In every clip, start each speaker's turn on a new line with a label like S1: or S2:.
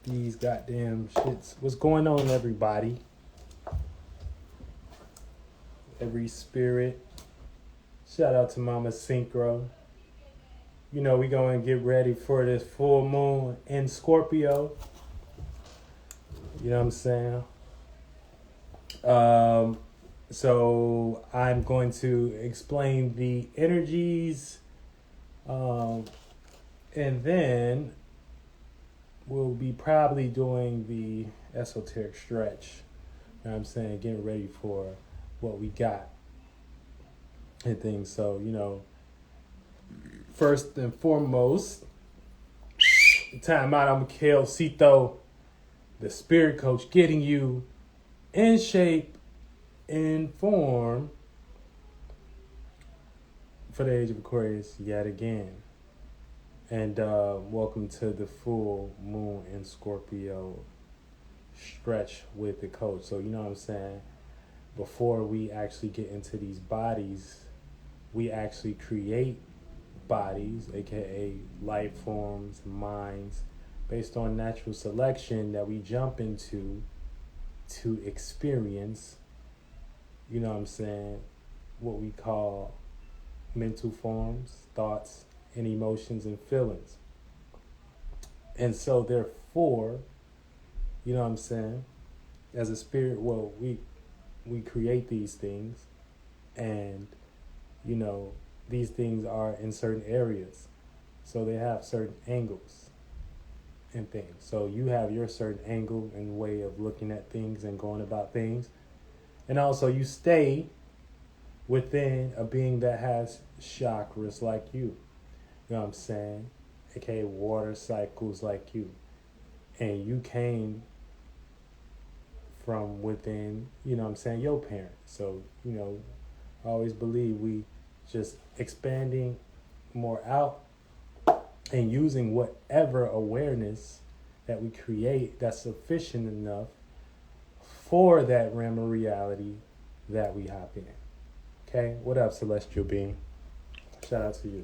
S1: these goddamn shits. What's going on, everybody? Every spirit. Shout out to Mama Synchro. You know, we going to get ready for this full moon in Scorpio. You know what I'm saying? So I'm going to explain the energies, and then we'll be probably doing the esoteric stretch. You know what I'm saying? Getting ready for what we got and things. So, you know, first and foremost, time out. I'm Mikhail Ceito, the spirit coach, getting you in shape, in form for the age of Aquarius yet again. And welcome to the full moon in Scorpio stretch with the coach. So, you know what I'm saying? Before we actually get into these bodies, we actually create bodies, aka life forms, minds, based on natural selection that we jump into to experience, you know what I'm saying, what we call mental forms, thoughts, and emotions and feelings. And so therefore, you know what I'm saying, as a spirit, well, we create these things, and, you know, these things are in certain areas. So they have certain angles and things. So you have your certain angle and way of looking at things and going about things. And also you stay within a being that has chakras like you. You know what I'm saying? AKA water cycles like you. And you came from within, you know what I'm saying, your parents. So, you know, I always believe we just expanding more out and using whatever awareness that we create that's sufficient enough for that realm of reality that we hop in. Okay? What up, celestial being? Shout out to you.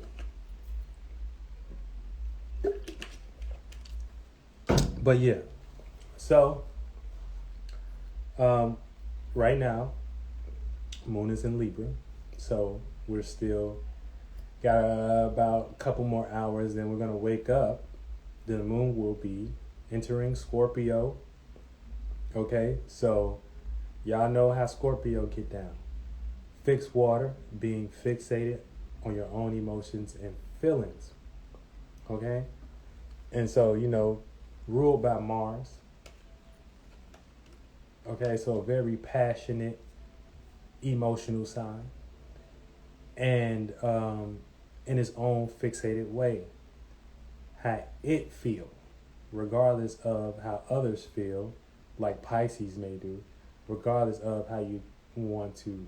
S1: But yeah, so right now, moon is in Libra, so we're still got about a couple more hours, then we're going to wake up. The moon will be entering Scorpio. Okay, so y'all know how Scorpio get down. Fixed water, being fixated on your own emotions and feelings. Okay, and so, you know, ruled by Mars. Okay, so a very passionate, emotional sign. And in its own fixated way, how it feel, regardless of how others feel, like Pisces may do, regardless of how you want to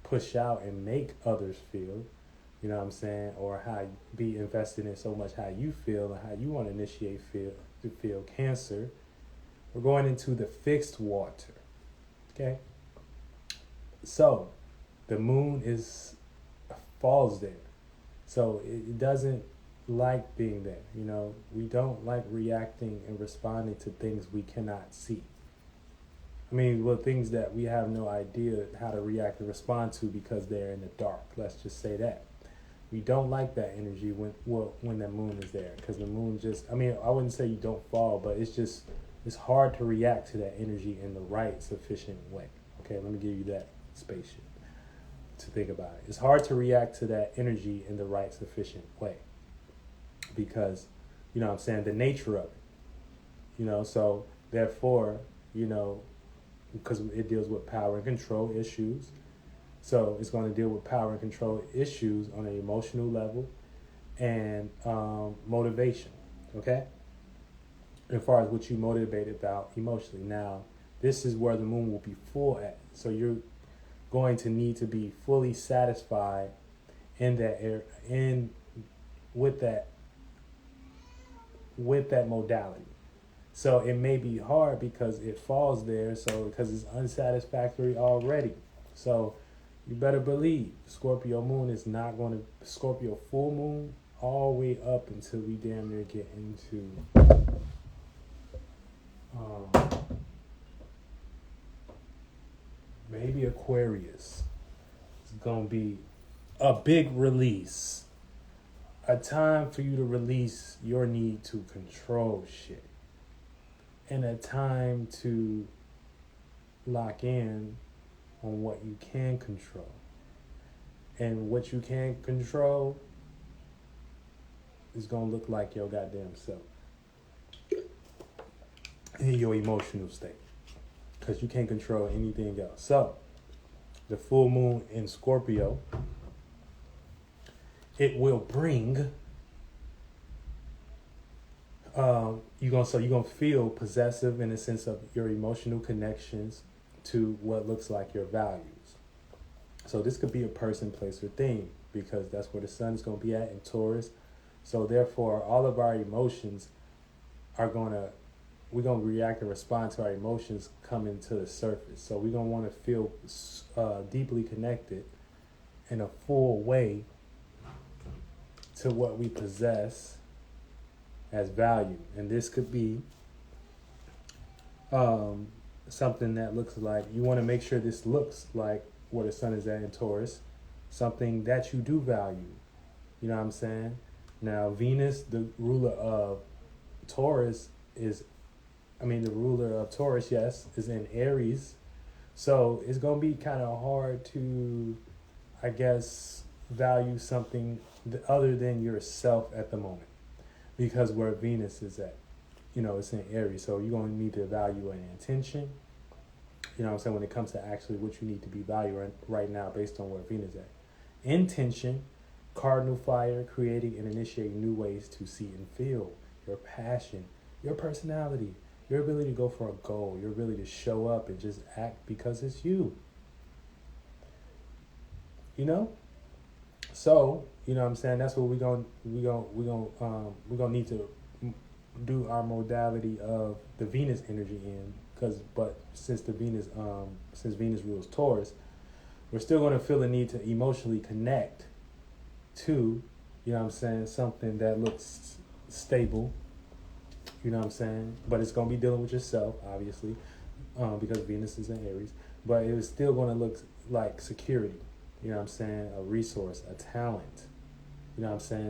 S1: push out and make others feel, you know what I'm saying, or how you be invested in so much how you feel and how you want to initiate to feel Cancer. We're going into the fixed water. Okay, so the moon falls there, so it doesn't like being there. You know, we don't like reacting and responding to things we cannot see. I mean, well, things that we have no idea how to react and respond to because they're in the dark. Let's just say that. We don't like that energy when the moon is there, because the moon just, I mean, I wouldn't say you don't fall, but it's hard to react to that energy in the right, sufficient way. Okay, let me give you that spaceship to think about it. It's hard to react to that energy in the right, sufficient way because, you know what I'm saying, the nature of it. You know, so therefore, you know, because it deals with power and control issues. So it's going to deal with power and control issues on an emotional level and motivation, okay? As far as what you motivated about emotionally. Now, this is where the moon will be full at. So you're going to need to be fully satisfied in that with that modality. So it may be hard because it falls there, so because it's unsatisfactory already. So you better believe Scorpio moon is not going to, Scorpio full moon all the way up until we damn near get into Aquarius. It's going to be a big release. A time for you to release your need to control shit. And a time to lock in on what you can control. And what you can't control is going to look like your goddamn self. In your emotional state. Because you can't control anything else. So, the full moon in Scorpio, it will bring, you're gonna feel possessive in the sense of your emotional connections to what looks like your values. So this could be a person, place, or thing, because that's where the sun is going to be at in Taurus. So therefore, all of our emotions we're going to react and respond to our emotions coming to the surface. So we're going to want to feel deeply connected in a full way to what we possess as value. And this could be something that looks like, you want to make sure this looks like where the sun is at in Taurus, something that you do value. You know what I'm saying? Now, Venus, the ruler of Taurus, the ruler of Taurus, yes, is in Aries. So it's going to be kind of hard to, I guess, value something other than yourself at the moment. Because where Venus is at, it's in Aries. So you're going to need to value an intention. You know what I'm saying? When it comes to actually what you need to be valuing right now based on where Venus is at. Intention, cardinal fire, creating and initiating new ways to see and feel. Your passion, your personality, your ability to go for a goal, your ability to show up and just act because it's you. So, you know what I'm saying? That's what we're gonna need to do our modality of the Venus energy in. But since Venus rules Taurus, we're still going to feel the need to emotionally connect to, something that looks stable, but it's going to be dealing with yourself, obviously, because Venus is in Aries, but it is still going to look like security, a resource, a talent,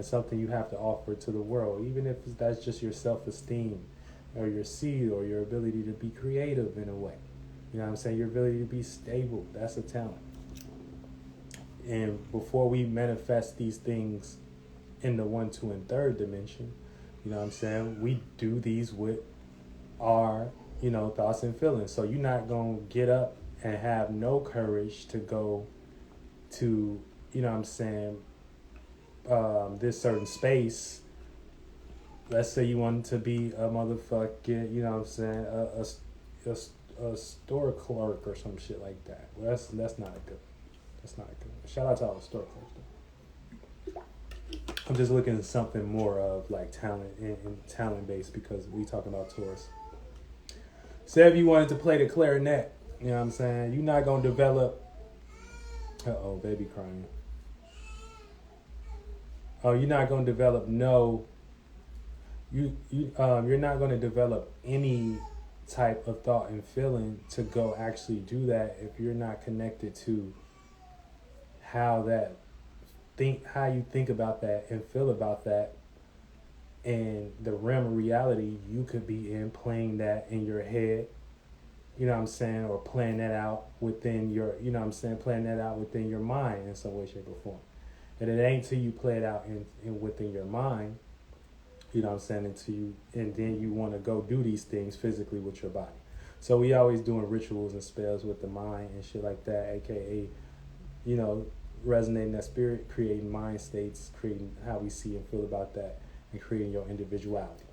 S1: something you have to offer to the world, even if that's just your self-esteem, or your seed, or your ability to be creative in a way. Your ability to be stable, that's a talent. And before we manifest these things in the 1, 2, and 3rd dimension, we do these with our, thoughts and feelings. So you're not going to get up and have no courage to go to, this certain space. Let's say you want to be a motherfucking, a store clerk or some shit like that. Well, that's not good. That's not good. Shout out to all the store clerks, though. I'm just looking at something more of like talent and talent based, because we talking about Taurus. Say if you wanted to play the clarinet, you're not gonna develop. Uh-oh, baby crying. Oh, you're not gonna develop you're not going to develop any type of thought and feeling to go actually do that if you're not connected to how you think about that and feel about that, and the realm of reality you could be in, playing that in your head, or playing that out within your, playing that out within your mind in some way, shape, or form. And it ain't till you play it out in within your mind, and then you want to go do these things physically with your body. So we always doing rituals and spells with the mind and shit like that, aka, resonating that spirit, creating mind states, creating how we see and feel about that, and creating your individuality.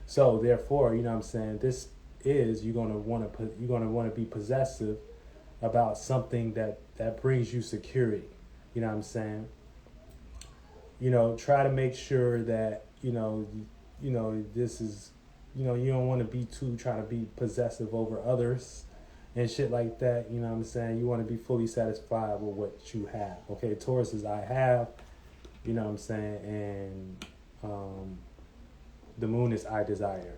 S1: So therefore, this is, you're gonna want to be possessive about something that brings you security. Try to make sure that this is, you don't want to be trying to be possessive over others and shit like that. You want to be fully satisfied with what you have. Okay, Taurus is I have, and the moon is I desire.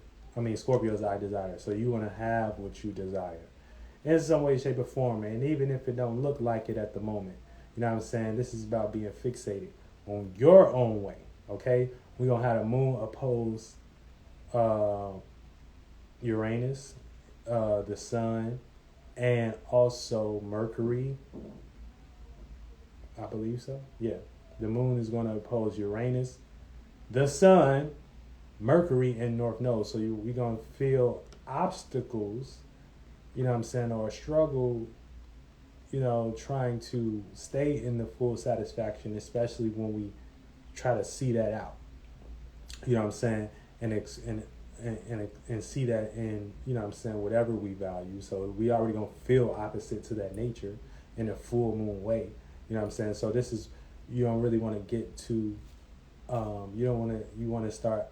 S1: Scorpio is I desire. So you want to have what you desire. in some way, shape, or form. And even if it don't look like it at the moment, you know what I'm saying? This is about being fixated on your own way, okay? We're going to have the moon oppose Uranus, the sun, and also Mercury. I believe so. Yeah. The moon is going to oppose Uranus, the sun, Mercury, and North Node. So we're going to feel obstacles, you know what I'm saying, or struggle, you know, trying to stay in the full satisfaction, especially when we try to see that out. You know what I'm saying? And see that in, you know what I'm saying, whatever we value. So we already going to feel opposite to that nature in a full moon way. You know what I'm saying? So this is, you don't really want to get to, you want to start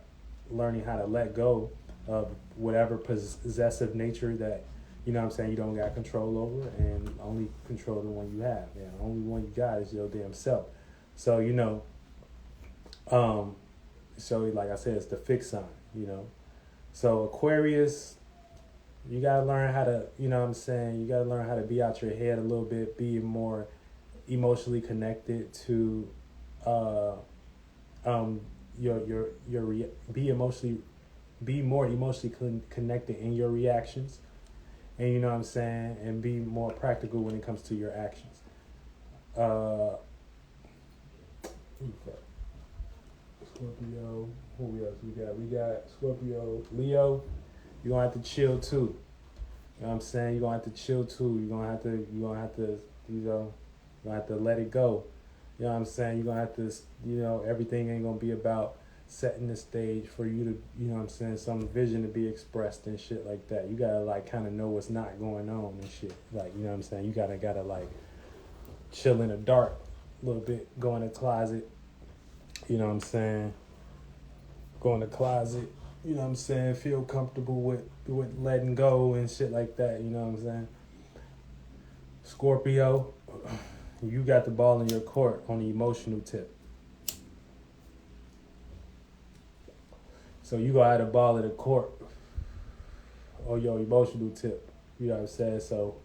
S1: learning how to let go of whatever possessive nature that, you know what I'm saying, you don't got control over, and only control the one you have. And the only one you got is your damn self. So, you know, so like I said, it's the fixed sign, you know. So Aquarius, you got to learn how to, you know what I'm saying, you got to learn how to be out your head a little bit, be more emotionally connected to be more emotionally connected in your reactions, and you know what I'm saying, and be more practical when it comes to your actions. Scorpio, who else we got? We got Scorpio, Leo. You're gonna have to chill too. You know what I'm saying? You're gonna have to chill too. You're gonna have to, you're gonna have to let it go. You know what I'm saying? You're gonna have to, you know, everything ain't gonna be about setting the stage for you to, you know what I'm saying, some vision to be expressed and shit like that. You gotta like kind of know what's not going on and shit. Like, you know what I'm saying? You gotta like chill in the dark a little bit, go in the closet, you know what I'm saying? Go in the closet, you know what I'm saying? Feel comfortable with letting go and shit like that, you know what I'm saying? Scorpio, you got the ball in your court on the emotional tip. So you gonna have the ball in the court on your emotional tip. You know what I'm saying? So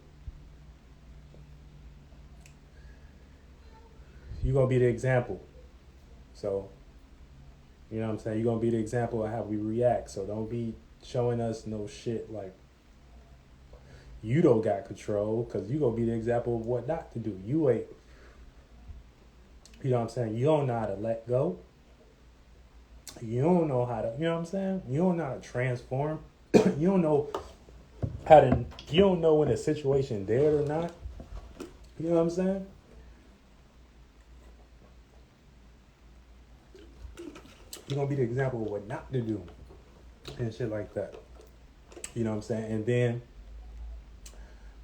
S1: you gonna be the example. So, you know what I'm saying? You're gonna be the example of how we react. So don't be showing us no shit like you don't got control, because you gonna be the example of what not to do. You ain't, you know what I'm saying? You don't know how to let go. You don't know how to, you know what I'm saying? You don't know how to transform. You don't know you don't know when a situation dead or not. You know what I'm saying? You're going to be the example of what not to do and shit like that. You know what I'm saying? And then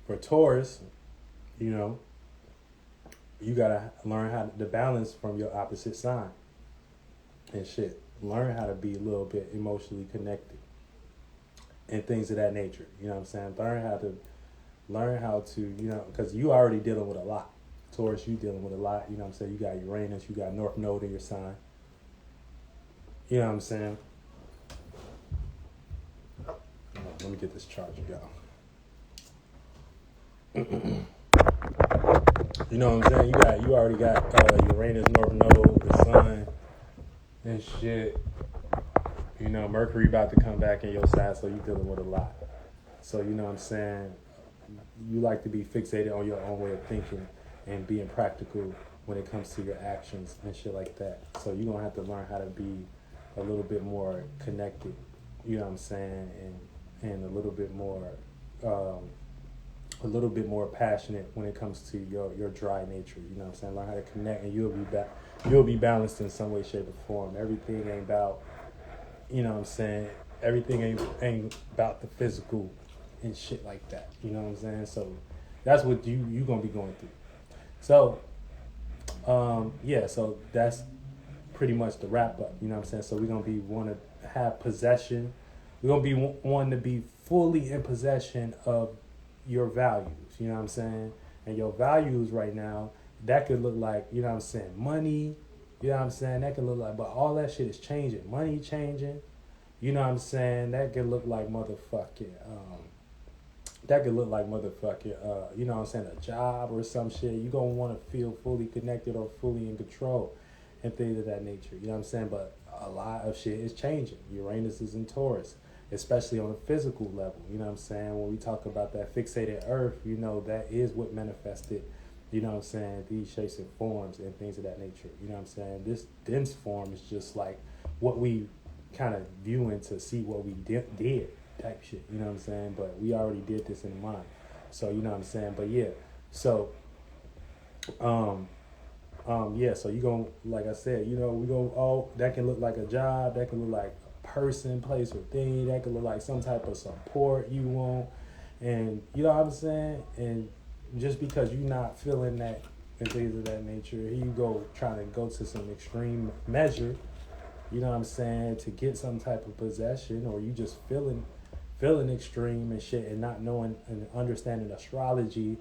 S1: for Taurus, you know, you got to learn how to balance from your opposite sign and shit. Learn how to be a little bit emotionally connected and things of that nature. You know what I'm saying? Learn how to, you know, because you already dealing with a lot. Taurus, you dealing with a lot. You know what I'm saying? You got Uranus, you got North Node in your sign. You know what I'm saying? Let me get this charger, y'all. You know what I'm saying? You already got Uranus, North Node, the sun, and shit. You know, Mercury about to come back in your side, so you dealing with a lot. So you know what I'm saying? You like to be fixated on your own way of thinking and being practical when it comes to your actions and shit like that. So you're gonna have to learn how to be a little bit more connected, you know what I'm saying, and a little bit more passionate when it comes to your dry nature. You know what I'm saying? Learn how to connect, and you'll be balanced in some way, shape, or form. Everything ain't about, you know what I'm saying, everything ain't about the physical and shit like that. You know what I'm saying? So that's what you gonna be going through. So yeah, so that's pretty much the wrap up. You know what I'm saying? So we're gonna want to have possession. We're gonna be wanting to be fully in possession of your values. You know what I'm saying? And your values right now, that could look like, you know what I'm saying, money. You know what I'm saying? That could look like, but all that shit is changing. Money changing. You know what I'm saying? That could look like motherfucking that could look like motherfucking, you know what I'm saying, a job or some shit. You gonna want to feel fully connected or fully in control and things of that nature. You know what I'm saying? But a lot of shit is changing. Uranus is in Taurus, especially on a physical level. You know what I'm saying? When we talk about that fixated earth, you know, that is what manifested, you know what I'm saying, these shapes and forms and things of that nature. You know what I'm saying? This dense form is just like what we kind of viewing to see what we did type shit. You know what I'm saying? But we already did this in mind. So, you know what I'm saying? But yeah. So, yeah, so you gonna, like I said, you know, we go, oh, that can look like a job, that can look like a person, place, or thing, that can look like some type of support you want, and you know what I'm saying? And just because you're not feeling that and things of that nature, here you go trying to go to some extreme measure, you know what I'm saying, to get some type of possession, or you just feeling extreme and shit and not knowing and understanding astrology.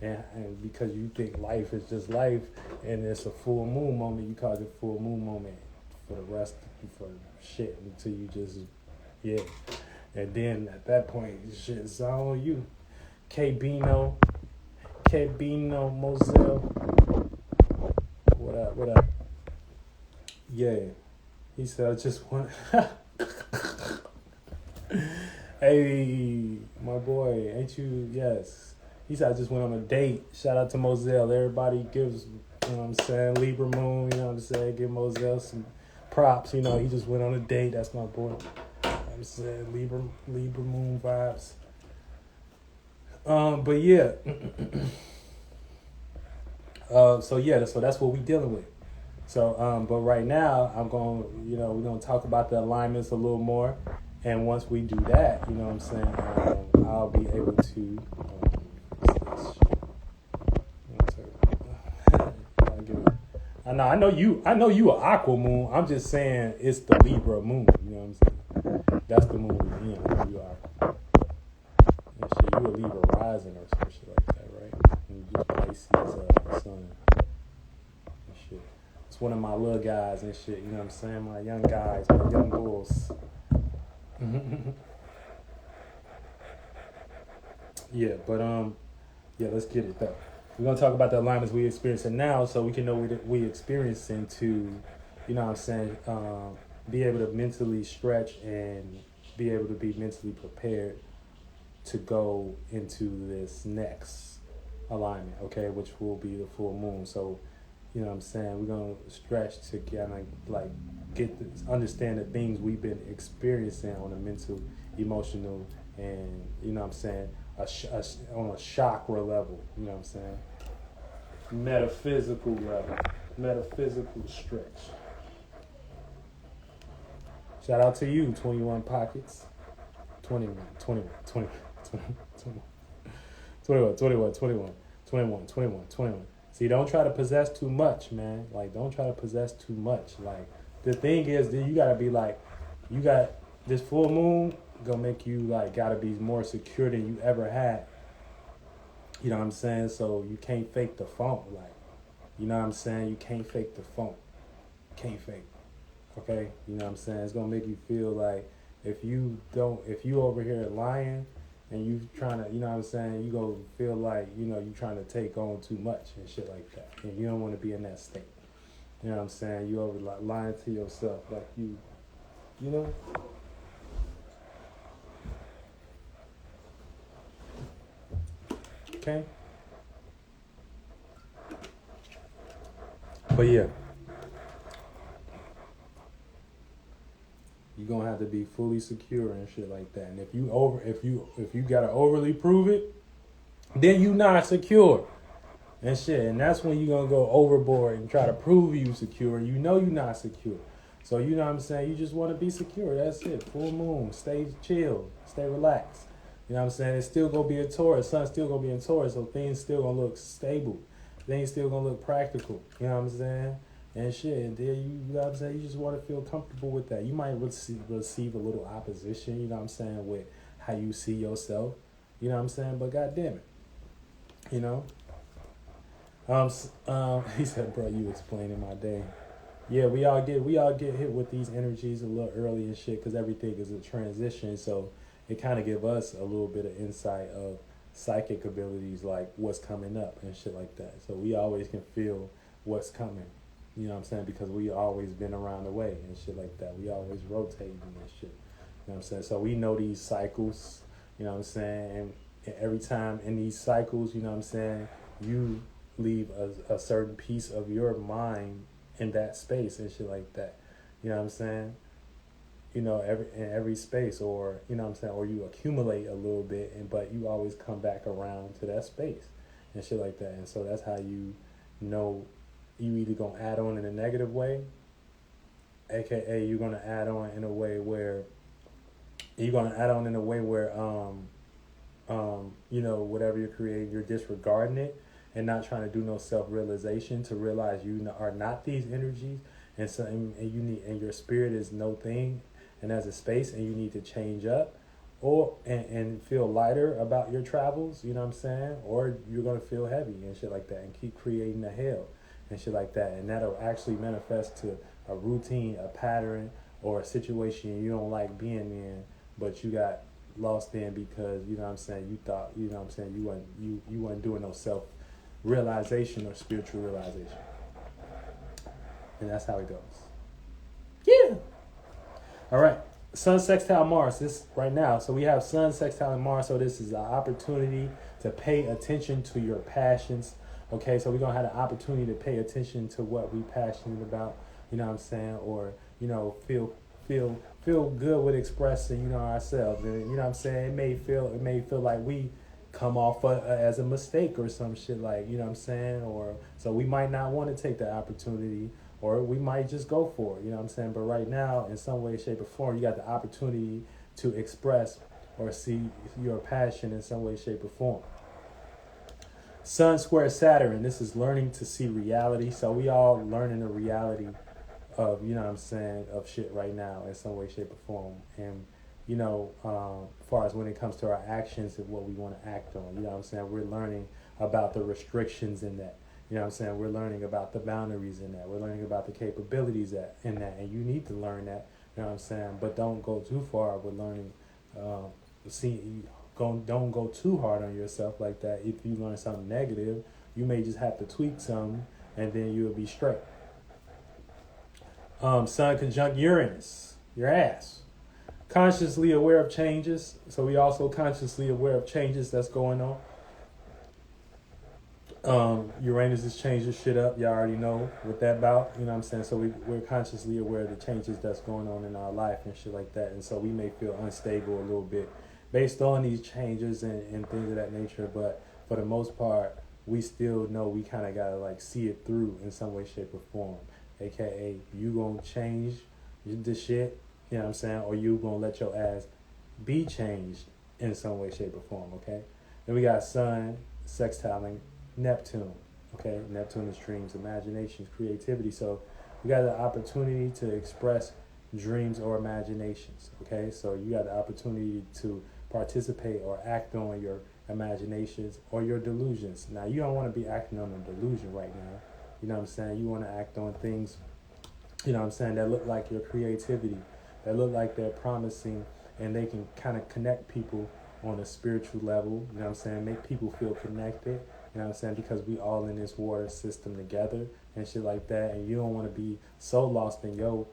S1: And because you think life is just life and it's a full moon moment, you call it full moon moment for the rest, for shit, until you just, yeah. And then at that point, shit is all on you. K-Bino, Moselle. What up? Yeah. He said, I just want... Hey, my boy, ain't you? Yes. He said, I just went on a date. Shout out to Moselle. Everybody gives, you know what I'm saying, Libra Moon, you know what I'm saying? Give Moselle some props. You know, he just went on a date. That's my boy. You know what I'm saying? Libra Moon vibes. But yeah. So that's what we dealing with. So, but right now, I'm going, you know, we're going to talk about the alignments a little more. And once we do that, you know what I'm saying, I'll be able to... I know you an aqua moon. I'm just saying it's the Libra moon. You know what I'm saying? That's the moon we're in. You are. And shit, you a Libra rising or some shit like that, right? And you just Pisces sun and shit. It's one of my little guys and shit. You know what I'm saying? My young guys, my young bulls. Yeah, but yeah, let's get it though. We're gonna talk about the alignments we experiencing now, so we can know what we experiencing to, you know what I'm saying, be able to mentally stretch and be able to be mentally prepared to go into this next alignment, okay, which will be the full moon. So, you know what I'm saying, we're gonna stretch to kind of like get this, understand the things we've been experiencing on a mental, emotional, and you know what I'm saying, on a chakra level, you know what I'm saying, metaphysical level, metaphysical stretch. Shout out to you, 21 Pockets. 21. See, don't try to possess too much, man. Like, don't try to possess too much. Like, the thing is that you gotta be like, you got this full moon gonna make you like gotta be more secure than you ever had. You know what I'm saying? So you can't fake the funk. Like, you know what I'm saying? You can't fake the funk. Can't fake. Okay? You know what I'm saying? It's gonna make you feel like if you over here lying and you trying to, you know what I'm saying, you go feel like, you know, you trying to take on too much and shit like that. And you don't want to be in that state. You know what I'm saying? You over like lying to yourself like you know? Okay? But yeah. You're gonna have to be fully secure and shit like that. And if you gotta overly prove it, then you not secure and shit. And that's when you're gonna go overboard and try to prove you secure. You know you're not secure. So you know what I'm saying? You just wanna be secure. That's it. Full moon. Stay chill. Stay relaxed. You know what I'm saying? It's still gonna be a Taurus. Sun's still gonna be in Taurus, so things still gonna look stable. Things still gonna look practical. You know what I'm saying? And shit, and then you know what I'm saying, you just want to feel comfortable with that. You might receive a little opposition, you know what I'm saying, with how you see yourself, you know what I'm saying, but goddamn it, you know. He said, bro, you explaining my day. Yeah, we all get hit with these energies a little early and shit, because everything is a transition, so it kind of give us a little bit of insight of psychic abilities like what's coming up and shit like that. So we always can feel what's coming. You know what I'm saying? Because we always been around the way and shit like that. We always rotating and shit. You know what I'm saying? So we know these cycles, you know what I'm saying? And every time in these cycles, you know what I'm saying, you leave a certain piece of your mind in that space and shit like that. You know what I'm saying? You know, in every space, or you know what I'm saying, or you accumulate a little bit, but you always come back around to that space and shit like that. And so that's how you know you either gonna add on in a negative way, aka you're gonna add on in a way where you know, whatever you're creating, you're disregarding it and not trying to do no self-realization to realize you are not these energies, and so and you need, and your spirit is no thing, and as a space, and you need to change up, or and feel lighter about your travels, you know what I'm saying, or you're gonna feel heavy and shit like that, and keep creating the hell and shit like that, and that'll actually manifest to a routine, a pattern, or a situation you don't like being in, but you got lost in because you know what I'm saying, you thought, you know what I'm saying, you weren't doing no self realization or spiritual realization, and that's how it goes. Yeah. All right. Sun sextile Mars. This right now. So we have Sun sextile and Mars. So this is an opportunity to pay attention to your passions. Okay. So we're gonna have the opportunity to pay attention to what we passionate about. You know what I'm saying, or you know, feel good with expressing, you know, ourselves. And you know what I'm saying. It may feel like we come off as a mistake or some shit, like, you know what I'm saying, or so we might not want to take the opportunity, or we might just go for it, you know what I'm saying. But right now, in some way, shape, or form, you got the opportunity to express or see your passion in some way, shape, or form. Sun square Saturn. This is learning to see reality. So we all learning the reality of, you know what I'm saying, of shit right now in some way, shape, or form. And you know, as far as when it comes to our actions and what we want to act on, you know what I'm saying, we're learning about the restrictions in that. You know what I'm saying? We're learning about the boundaries in that. We're learning about the capabilities in that. And you need to learn that, you know what I'm saying? But don't go too far with learning. Don't go too hard on yourself like that. If you learn something negative, you may just have to tweak something and then you'll be straight. Sun conjunct Uranus, your ass. Consciously aware of changes. So we also consciously aware of changes that's going on. Uranus is changing shit up. Y'all already know what that about. You know what I'm saying? So we're consciously aware of the changes that's going on in our life and shit like that. And so we may feel unstable a little bit based on these changes and things of that nature. But for the most part, we still know we kind of got to like see it through in some way, shape, or form. AKA, you going to change the shit, you know what I'm saying? Or you going to let your ass be changed in some way, shape, or form, okay? Then we got Sun sextiling Neptune, okay? Neptune is dreams, imaginations, creativity. So we got the opportunity to express dreams or imaginations, okay? So you got the opportunity to participate or act on your imaginations or your delusions. Now, you don't want to be acting on a delusion right now. You know what I'm saying? You want to act on things, you know what I'm saying, that look like your creativity, that look like they're promising, and they can kind of connect people on a spiritual level, you know what I'm saying, make people feel connected, you know what I'm saying, because we all in this water system together and shit like that, and you don't want to be so lost in your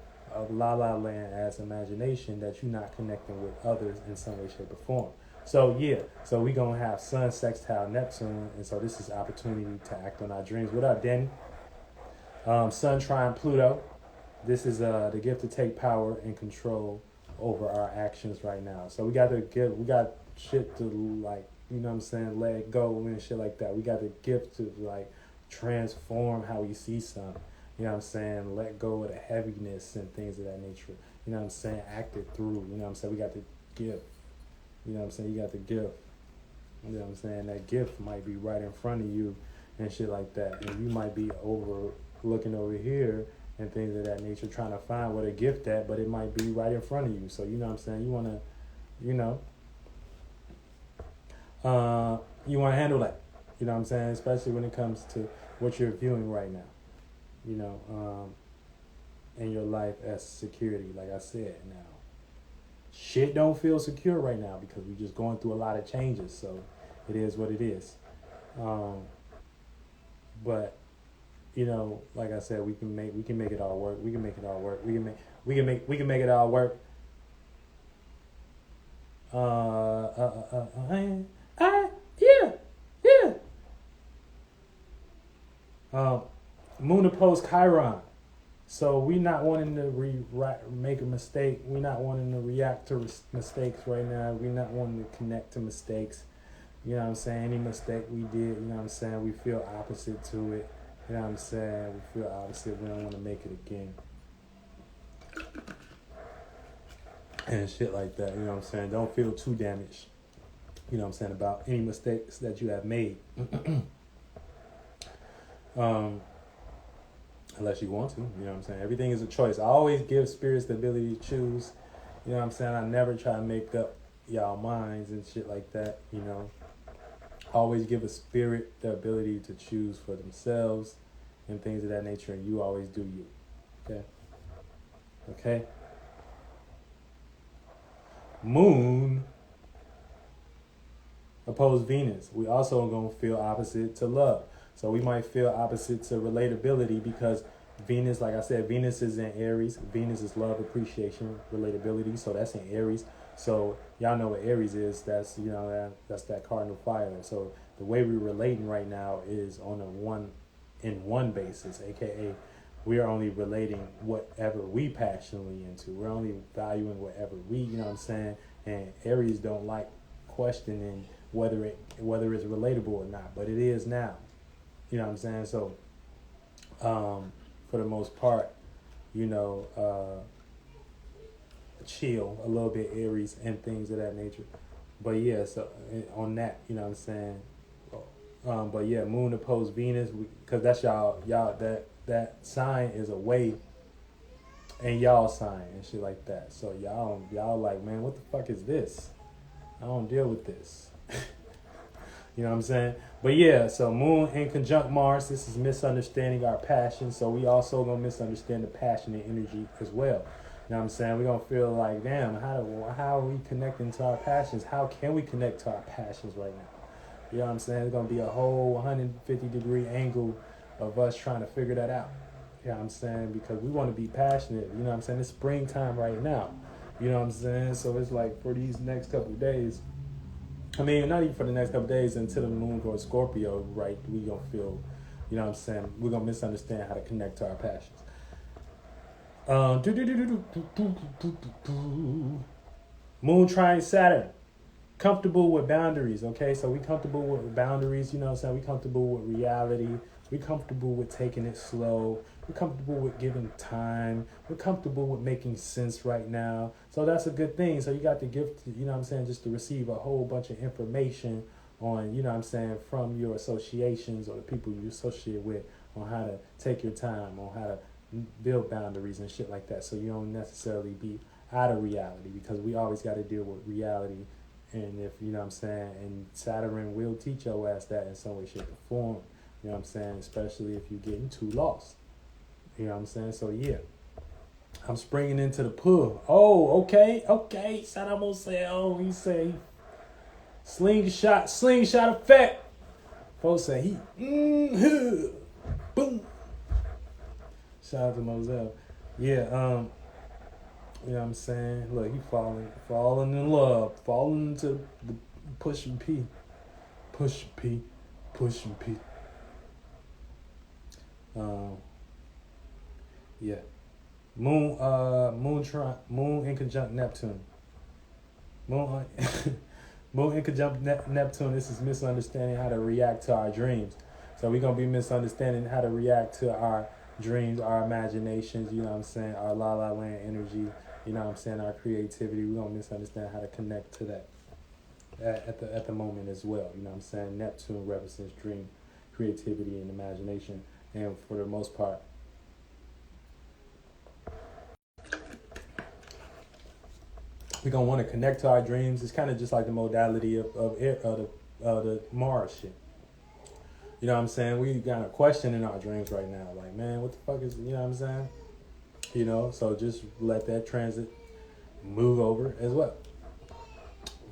S1: la la land ass imagination that you're not connecting with others in some way, shape, or form. So yeah, so we gonna have Sun sextile Neptune, and so this is opportunity to act on our dreams. What up, Danny? Sun trine Pluto. This is the gift to take power and control over our actions right now. So we got shit to, like, you know what I'm saying, let it go and shit like that. We got the gift to like transform how we see something. You know what I'm saying? Let go of the heaviness and things of that nature. You know what I'm saying? Act it through. You know what I'm saying? We got the gift. You know what I'm saying? You got the gift. You know what I'm saying? That gift might be right in front of you and shit like that. And you might be looking over here and things of that nature, trying to find where the gift at, but it might be right in front of you. So you know what I'm saying? You wanna, you know, you wanna handle that. You know what I'm saying? Especially when it comes to what you're viewing right now. You know, in your life as security, like I said. Now, shit don't feel secure right now because we're just going through a lot of changes. So It is what it is. But you know, like I said, we can make it all work. We can make it all work. We can make it all work. Yeah, yeah. Moon opposed Chiron. So we not wanting to make a mistake. We not wanting to react to mistakes right now. We not wanting to connect to mistakes. You know what I'm saying? Any mistake we did, you know what I'm saying? We feel opposite to it. You know what I'm saying? We feel opposite. We don't want to make it again. And shit like that. You know what I'm saying? Don't feel too damaged. You know what I'm saying? About any mistakes that you have made. Unless you want to. You know what I'm saying? Everything is a choice. I always give spirits the ability to choose. You know what I'm saying? I never try to make up y'all minds and shit like that. You know? Always give a spirit the ability to choose for themselves and things of that nature, and you always do you. Okay? Okay? Moon opposed Venus. We also are going to feel opposite to love. So we might feel opposite to relatability because Venus, like I said, Venus is in Aries. Venus is love, appreciation, relatability. So that's in Aries. So y'all know what Aries is. That's, you know, that's that cardinal fire. So the way we're relating right now is on a one basis, aka we are only relating whatever we passionately into. We're only valuing whatever we, you know what I'm saying? And Aries don't like questioning whether it's relatable or not, but it is now. You know what I'm saying? So for the most part, you know, chill a little bit, Aries, and things of that nature. But yeah, so on that, you know what I'm saying? But yeah, Moon opposed Venus, because that's y'all that sign is away and y'all sign and shit like that. So y'all like, man, what the fuck is this? I don't deal with this. You know what I'm saying? But yeah, so Moon in conjunct Mars, this is misunderstanding our passion. So we also gonna misunderstand the passion and energy as well. You know what I'm saying? We're gonna feel like, damn, how are we connecting to our passions? How can we connect to our passions right now? You know what I'm saying? It's gonna be a whole 150-degree angle of us trying to figure that out. You know what I'm saying? Because we want to be passionate. You know what I'm saying? It's springtime right now. You know what I'm saying? So it's like for these next couple of days, I mean, not even for the next couple of days until the moon goes Scorpio, right? We gonna feel, you know what I'm saying? We're gonna misunderstand how to connect to our passions. Moon trine Saturn. Comfortable with boundaries, okay? So we comfortable with boundaries, you know what I'm saying? We comfortable with reality. We comfortable with taking it slow. We're comfortable with giving time. We're comfortable with making sense right now. So that's a good thing. So you got the gift, you know what I'm saying, just to receive a whole bunch of information on, you know what I'm saying, from your associations or the people you associate with on how to take your time, on how to build boundaries and shit like that. So you don't necessarily be out of reality, because we always got to deal with reality. And if, you know what I'm saying, and Saturn will teach your ass that in some way, shape, or form. You know what I'm saying? Especially if you're getting too lost. You know what I'm saying? So yeah, I'm springing into the pool. Oh, okay. Saddam Hussein, he say slingshot effect. Folks say boom. Shout out to Moselle. Yeah, you know what I'm saying? Look, he falling in love, falling into the pushing P. Yeah. Moon in conjunct Neptune. Moon in conjunct Neptune. This is misunderstanding how to react to our dreams. So we're gonna be misunderstanding how to react to our dreams, our imaginations. You know what I'm saying? Our la la land energy. You know what I'm saying? Our creativity. We're gonna misunderstand how to connect to that at the moment as well. You know what I'm saying? Neptune represents dream, creativity, and imagination, and for the most part, we're gonna want to connect to our dreams. It's kind of just like the modality of the Mars shit. You know what I'm saying? We got a question in our dreams right now. Like, man, what the fuck is, you know what I'm saying? You know, so just let that transit move over as well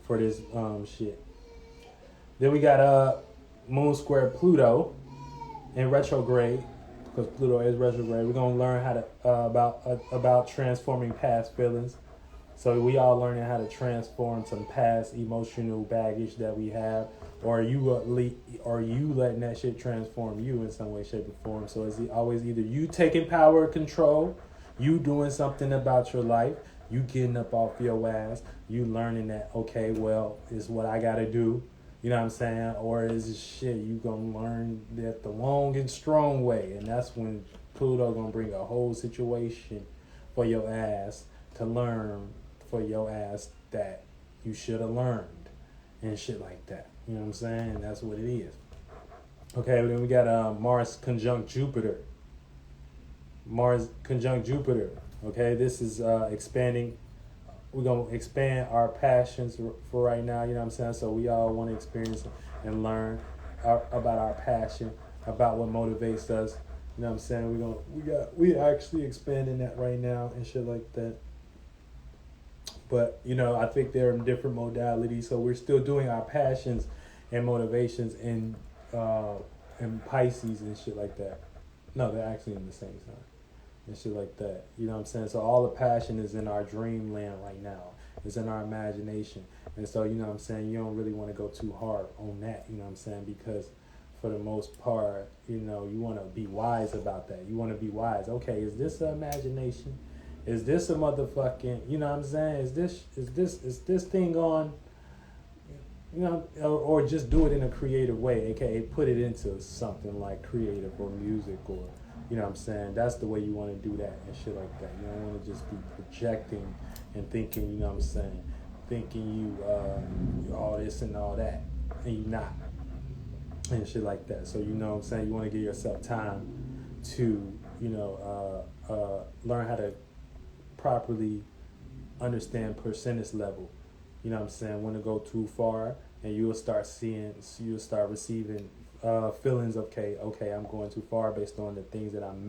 S1: for this shit. Then we got Moon square Pluto in retrograde, because Pluto is retrograde. We're gonna learn how to about transforming past feelings. So we all learning how to transform some past emotional baggage that we have, or you letting that shit transform you in some way, shape, or form. So it's always either you taking power and control, you doing something about your life, you getting up off your ass, you learning that, okay, well, it's what I gotta do. You know what I'm saying? Or is it shit you gonna learn that the long and strong way, and that's when Pluto gonna bring a whole situation for your ass to learn for your ass that you should have learned and shit like that. You know what I'm saying? That's what it is. Okay, then we got Mars conjunct Jupiter. Mars conjunct Jupiter. Okay, this is expanding. We're going to expand our passions for right now. You know what I'm saying? So we all want to experience and learn about our passion, about what motivates us. You know what I'm saying? We actually expanding that right now and shit like that. But, you know, I think they're in different modalities. So we're still doing our passions and motivations in Pisces and shit like that. No, they're actually in the same sign and shit like that. You know what I'm saying? So all the passion is in our dreamland right now. It's in our imagination. And so, you know what I'm saying, you don't really want to go too hard on that, you know what I'm saying? Because for the most part, you know, you want to be wise about that. You want to be wise. Okay, is this an imagination? Is this a motherfucking, you know what I'm saying? Is this thing on, you know, or just do it in a creative way, aka put it into something like creative or music, or, you know what I'm saying? That's the way you want to do that and shit like that. You don't want to just be projecting and thinking, you know what I'm saying, thinking you all this and all that, and you not, and shit like that. So, you know what I'm saying, you want to give yourself time to, you know, learn how to properly understand percentage level. You know what I'm saying? When to go too far, and you'll start receiving feelings of, okay, I'm going too far based on the things that I'm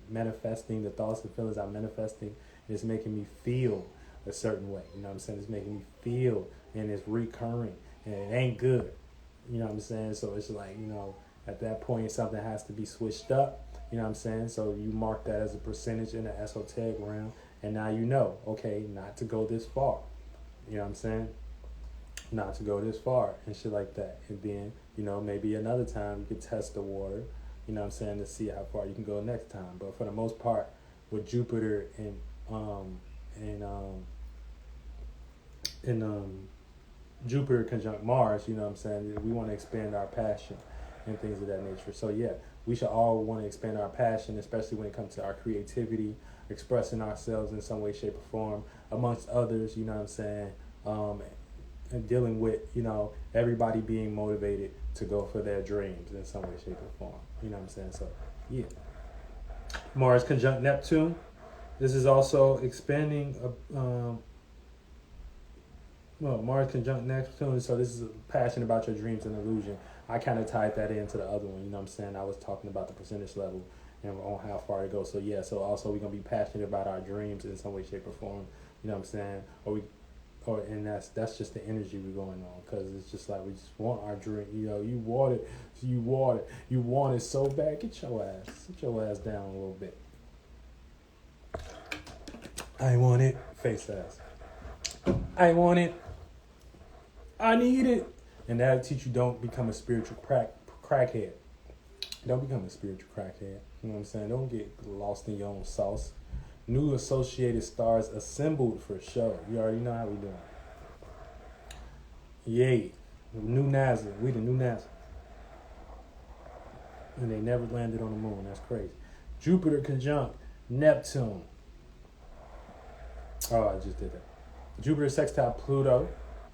S1: manifesting, the thoughts and feelings I'm manifesting. It's making me feel a certain way. You know what I'm saying? It's making me feel, and it's recurring, and it ain't good. You know what I'm saying? So it's like, you know, at that point, something has to be switched up. You know what I'm saying? So you mark that as a percentage in the esoteric realm, and now you know, okay, not to go this far. You know what I'm saying? Not to go this far and shit like that. And then, you know, maybe another time you could test the water, you know what I'm saying, to see how far you can go next time. But for the most part, with Jupiter and Jupiter conjunct Mars, you know what I'm saying, we want to expand our passion and things of that nature. So yeah, we should all want to expand our passion, especially when it comes to our creativity, expressing ourselves in some way, shape, or form, amongst others, you know what I'm saying, and dealing with, you know, everybody being motivated to go for their dreams in some way, shape, or form. You know what I'm saying? So, yeah. Mars conjunct Neptune. This is also expanding, Mars conjunct Neptune, so this is a passion about your dreams and illusion. I kind of tied that into the other one, you know what I'm saying? I was talking about the percentage level and on how far it goes. So, yeah, so also we're going to be passionate about our dreams in some way, shape, or form. You know what I'm saying? And that's just the energy we're going on, because it's just like we just want our dream. You know, you want it so bad. Sit your ass down a little bit. I want it, face ass. I want it. I need it. And that'll teach you, don't become a spiritual crackhead. Don't become a spiritual crackhead. You know what I'm saying? Don't get lost in your own sauce. New associated stars assembled for show. You already know how we doing. Yay. New NASA. We the new NASA. And they never landed on the moon. That's crazy. Jupiter conjunct Neptune. Oh, I just did that. Jupiter sextile Pluto.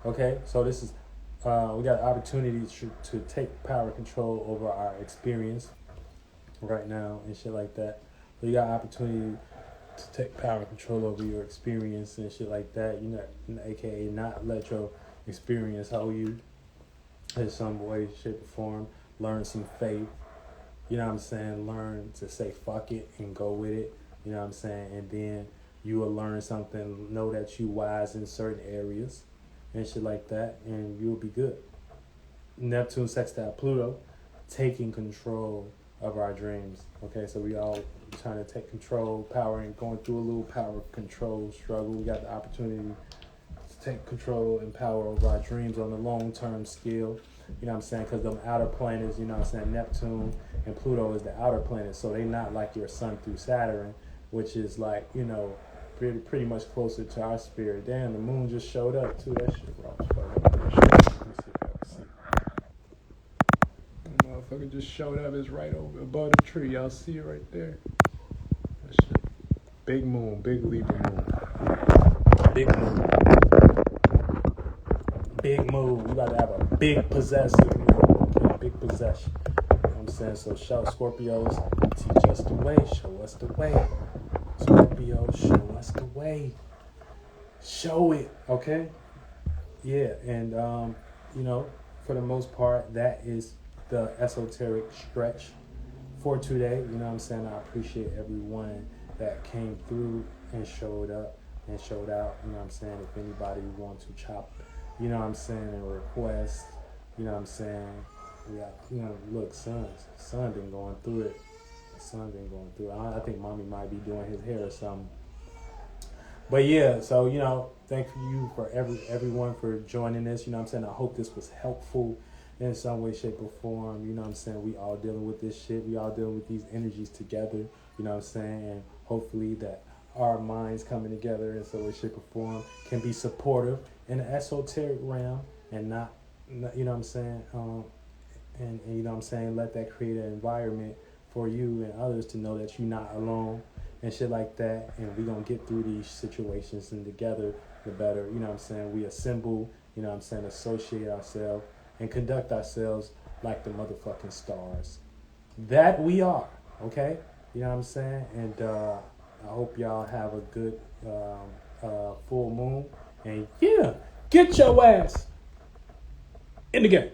S1: Okay, so this is, we got opportunities to take power control over our experience right now and shit like that. So you got opportunity to take power control over your experience and shit like that. You know, aka not let your experience hold you in some way, shape, or form. Learn some faith. You know what I'm saying? Learn to say fuck it and go with it. You know what I'm saying? And then you will learn something. Know that you wise in certain areas and shit like that, and you'll be good. Neptune sextile Pluto, taking control of our dreams. Okay, so we all trying to take control, power, and going through a little power control struggle. We got the opportunity to take control and power over our dreams on the long-term scale. You know what I'm saying? Because them outer planets, you know what I'm saying, Neptune and Pluto is the outer planets, so they not like your sun through Saturn, which is like, you know, pretty much closer to our spirit. Damn, the moon just showed up too. That shit raw as fuck. Let me see if y'all can see. The motherfucker just showed up. It's right over above the tree. Y'all see it right there? That shit. Big moon, big Libra moon. Big moon. Big move. We about to have a big possessive move. Okay? Big possession. You know what I'm saying? So shout Scorpios, teach us the way, show us the way. Scorpio, show us the way. Show it, okay? Yeah, and you know, for the most part, that is the esoteric stretch for today. You know what I'm saying? I appreciate everyone that came through and showed up and showed out. You know what I'm saying? If anybody wants to chop, you know what I'm saying, and request, you know what I'm saying? Yeah, you know, look, son been going through it. Son been going through it. I think mommy might be doing his hair or something. But yeah, so, you know, thank you for everyone for joining this. You know what I'm saying? I hope this was helpful in some way, shape, or form. You know what I'm saying? We all dealing with this shit. We all dealing with these energies together. You know what I'm saying? And hopefully that our minds coming together in some way, shape, or form can be supportive in the esoteric realm and not you know what I'm saying? And you know what I'm saying? Let that create an environment for you and others to know that you're not alone and shit like that. And we're going to get through these situations, and together the better. You know what I'm saying? We assemble, you know what I'm saying, associate ourselves and conduct ourselves like the motherfucking stars that we are. Okay? You know what I'm saying? And I hope y'all have a good full moon. And yeah, get your ass in the game.